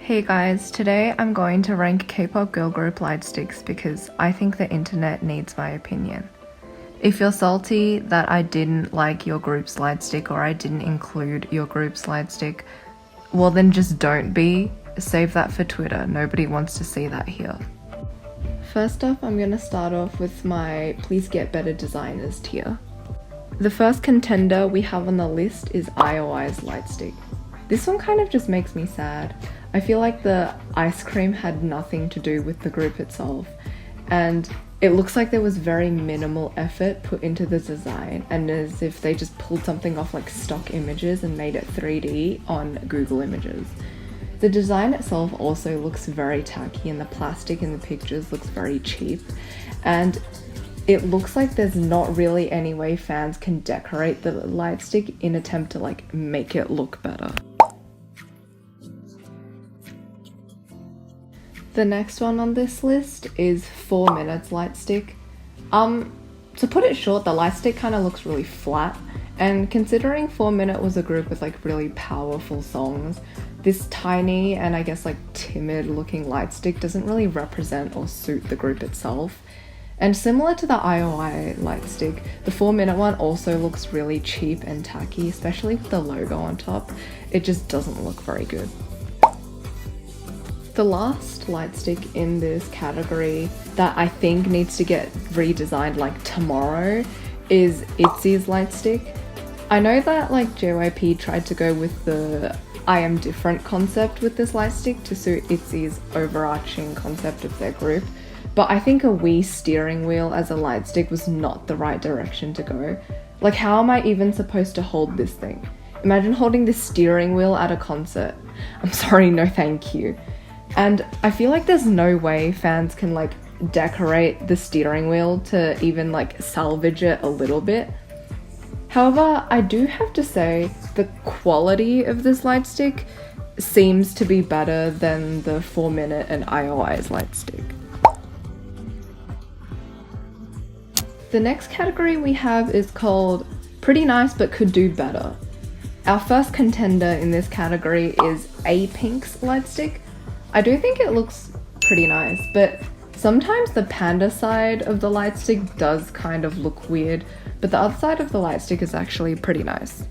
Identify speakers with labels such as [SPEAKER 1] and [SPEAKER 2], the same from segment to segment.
[SPEAKER 1] Hey guys, today I'm going to rank K-pop girl group lightsticks because I think the internet needs my opinion. If you're salty that I didn't like your group's lightstick or I didn't include your group's lightstick, well then just don't be. Save that for Twitter, nobody wants to see that here. First up, I'm gonna start off with my please get better designers tier. The first contender we have on the list is IOI's lightstick. This one kind of just makes me sad. I feel like the ice cream had nothing to do with the group itself, and it looks like there was very minimal effort put into the design, and as if they just pulled something off like stock images and made it 3D on Google Images. The design itself also looks very tacky, and the plastic in the pictures looks very cheap, and it looks like there's not really any way fans can decorate the lightstick in attempt to like make it look better. The next one on this list is 4 Minutes lightstick. To put it short, the lightstick kind of looks really flat, and considering 4 Minute was a group with like really powerful songs, this tiny and I guess like timid looking lightstick doesn't really represent or suit the group itself. And similar to the IOI lightstick, the 4 Minute one also looks really cheap and tacky, especially with the logo on top. It just doesn't look very good. The last lightstick in this category that I think needs to get redesigned like tomorrow is ITZY's lightstick. I know that like JYP tried to go with the I am different concept with this lightstick to suit ITZY's overarching concept of their group, but I think a Wii steering wheel as a lightstick was not the right direction to go. Like, how am I even supposed to hold this thing? Imagine holding this steering wheel at a concert. I'm sorry, no thank you. And I feel like there's no way fans can like decorate the steering wheel to even like salvage it a little bit. However, I do have to say the quality of this lightstick seems to be better than the 4 Minute and IOI's lightstick. The next category we have is called Pretty Nice But Could Do Better. Our first contender in this category is A-Pink's lightstick. I do think it looks pretty nice, but sometimes the panda side of the lightstick does kind of look weird, but the other side of the lightstick is actually pretty nice.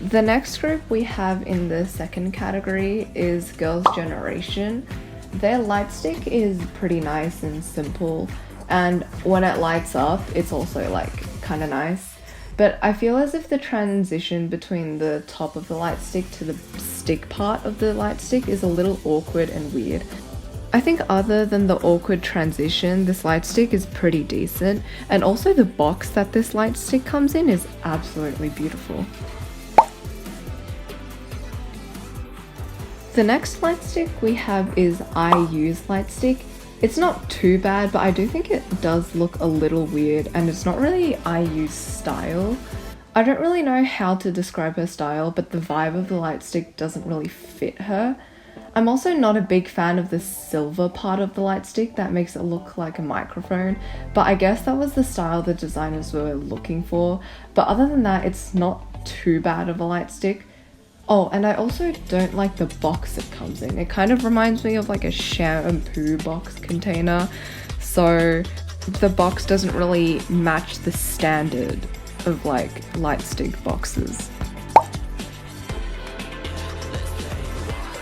[SPEAKER 1] The next group we have in the second category is Girls' Generation. Their lightstick is pretty nice and simple, and when it lights up, it's also like kind of nice. But I feel as if the transition between the top of the lightstick to the stick part of the lightstick is a little awkward and weird. I think other than the awkward transition, this lightstick is pretty decent, and also the box that this lightstick comes in is absolutely beautiful. The next lightstick we have is IU's lightstick. It's not too bad, but I do think it does look a little weird, and it's not really IU's style. I don't really know how to describe her style, but the vibe of the lightstick doesn't really fit her. I'm also not a big fan of the silver part of the lightstick that makes it look like a microphone, but I guess that was the style the designers were looking for. But other than that, it's not too bad of a lightstick. Oh, and I also don't like the box it comes in. It kind of reminds me of like a shampoo box container, so the box doesn't really match the standard of like lightstick boxes.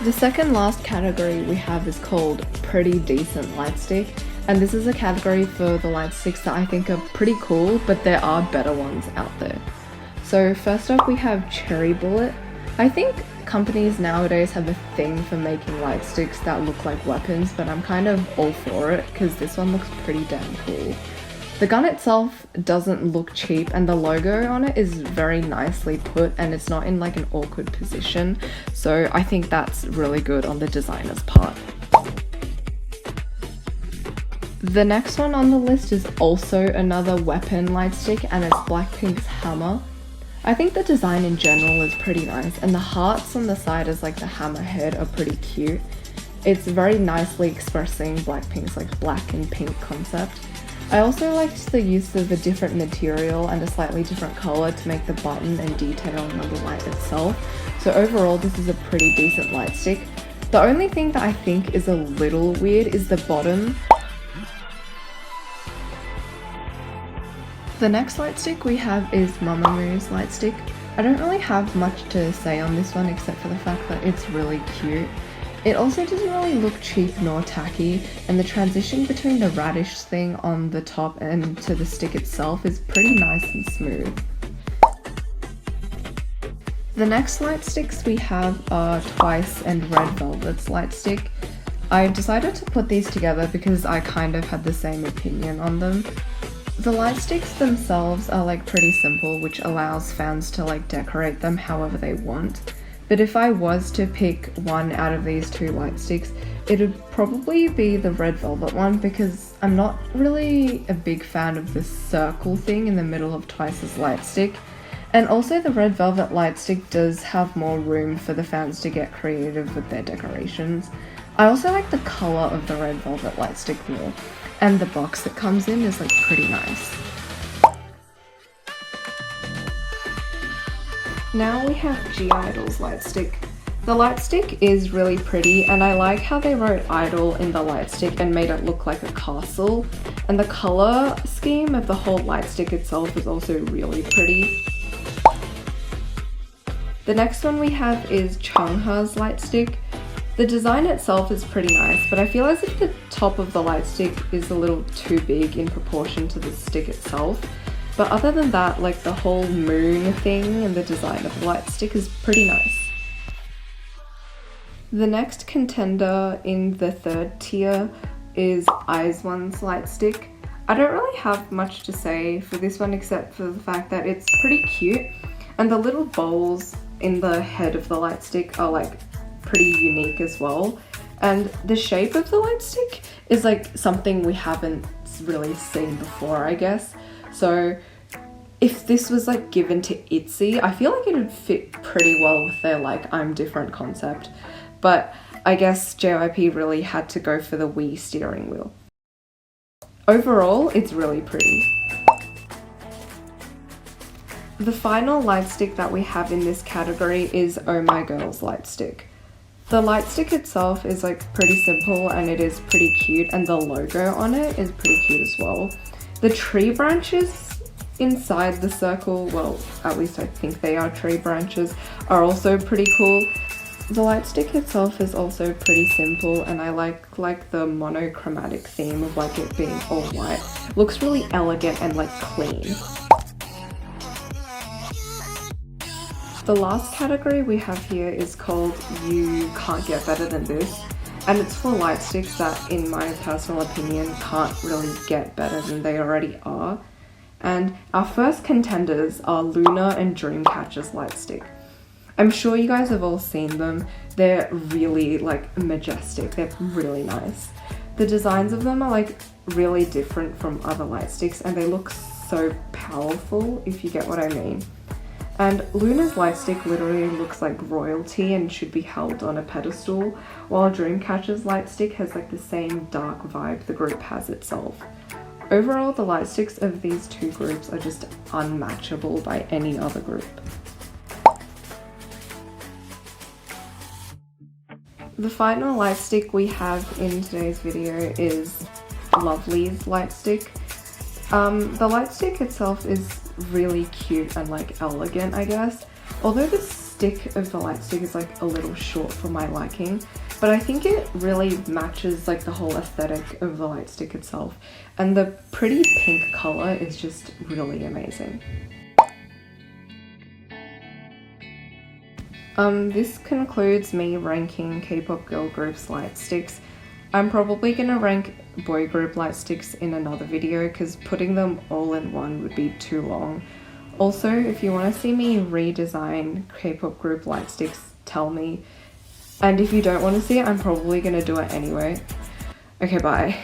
[SPEAKER 1] The second last category we have is called Pretty Decent Lightstick, and this is a category for the lightsticks that I think are pretty cool, but there are better ones out there. So first up we have Cherry Bullet. I think companies nowadays have a thing for making lightsticks that look like weapons, but I'm kind of all for it because this one looks pretty damn cool. The gun itself doesn't look cheap, and the logo on it is very nicely put, and it's not in like an awkward position, so I think that's really good on the designer's part. The next one on the list is also another weapon lightstick, and it's Blackpink's Hammer. I think the design in general is pretty nice, and the hearts on the side as like the hammer head are pretty cute. It's very nicely expressing Blackpink's like black and pink concept. I also liked the use of a different material and a slightly different color to make the button and detailing on the light itself So overall, this is a pretty decent light stick. The only thing that I think is a little weird is the bottom. The next light stick we have is Mamamoo's light stick. I don't really have much to say on this one except for the fact that it's really cute. It also doesn't really look cheap nor tacky, and the transition between the radish thing on the top and to the stick itself is pretty nice and smooth. The next light sticks we have are Twice and Red Velvet's light stick. I decided to put these together because I kind of had the same opinion on them. The light sticks themselves are like pretty simple, which allows fans to like decorate them however they want. But if I was to pick one out of these two light sticks, it would probably be the Red Velvet one because I'm not really a big fan of the circle thing in the middle of Twice's light stick. And also the Red Velvet light stick does have more room for the fans to get creative with their decorations. I also like the colour of the Red Velvet light stick more, and the box it comes in is like pretty nice. Now we have G-Idol's light stick. The light stick is really pretty, and I like how they wrote idol in the light stick and made it look like a castle. And the colour scheme of the whole light stick itself is also really pretty. The next one we have is Chungha's light stick. The design itself is pretty nice, but I feel as if the top of the light stick is a little too big in proportion to the stick itself. But other than that, like the whole moon thing and the design of the light stick is pretty nice. The next contender in the third tier is IZ*ONE's light stick. I don't really have much to say for this one except for the fact that it's pretty cute, and the little bowls in the head of the light stick are like pretty unique as well, and the shape of the light stick is like something we haven't really seen before, I guess. So if this was like given to ITZY, I feel like it would fit pretty well with their like I'm different concept, but I guess JYP really had to go for the Wii steering wheel. Overall, it's really pretty. The final light stick that we have in this category is Oh My Girl's light stick. The light stick itself is like pretty simple and it is pretty cute, and the logo on it is pretty cute as well. The tree branches inside the circle, well, at least I think they are tree branches, are also pretty cool. The light stick itself is also pretty simple, and I like the monochromatic theme of like it being all white. Looks really elegant and like clean. The last category we have here is called You Can't Get Better Than This, and it's for light sticks that, in my personal opinion, can't really get better than they already are. And our first contenders are Luna and Dreamcatcher's light stick. I'm sure you guys have all seen them. They're really like majestic, they're really nice. The designs of them are like really different from other light sticks, and they look so powerful, if you get what I mean. And Luna's light stick literally looks like royalty and should be held on a pedestal, while Dreamcatcher's light stick has like the same dark vibe the group has itself. Overall, the light sticks of these two groups are just unmatchable by any other group. The final light stick we have in today's video is Lovely's light stick. The light stick itself is really cute and like elegant, I guess. Although the stick of the light stick is like a little short for my liking, but I think it really matches like the whole aesthetic of the light stick itself. And the pretty pink color is just really amazing. This concludes me ranking K-pop girl groups light sticks. I'm probably gonna rank boy group light sticks in another video because putting them all in one would be too long. Also, if you want to see me redesign K-pop group light sticks, tell me. And if you don't want to see it, I'm probably gonna do it anyway. Okay, bye.